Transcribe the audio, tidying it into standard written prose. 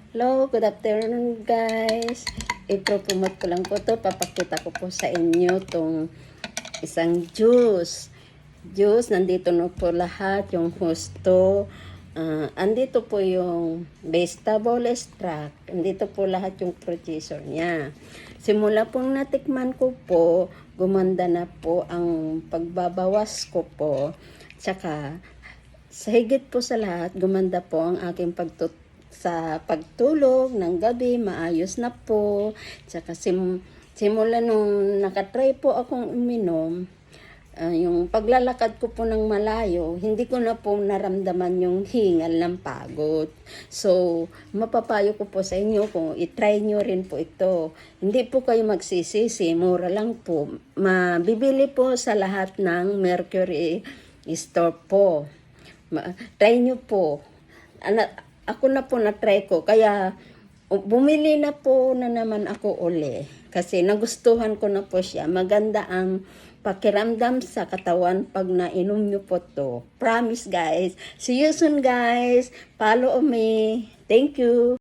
Hello, good afternoon guys. I-promote ko lang po to. Papakita ko po sa inyo tong isang juice. Nandito na po lahat. Yung husto. Andito po yung vegetable extract. Andito po lahat yung processor niya. Simula pong natikman ko po, gumanda na po ang pagbabawas ko po. Tsaka, sa higit po sa lahat, gumanda po ang aking sa pagtulog ng gabi, maayos na po. Tsaka simula nung nakatry po akong uminom, yung paglalakad ko po ng malayo, hindi ko na po naramdaman yung hingal ng pagod. So, mapapayo ko po sa inyo kung itry nyo rin po ito. Hindi po kayo magsisisi, mura lang po. Mabibili po sa lahat ng Mercury store po. Try nyo po. Ako na po na-try ko. Kaya bumili na po na naman ako uli. Kasi nagustuhan ko na po siya. Maganda ang pakiramdam sa katawan pag nainom nyo po to. Promise guys. See you soon guys. Follow me. Thank you.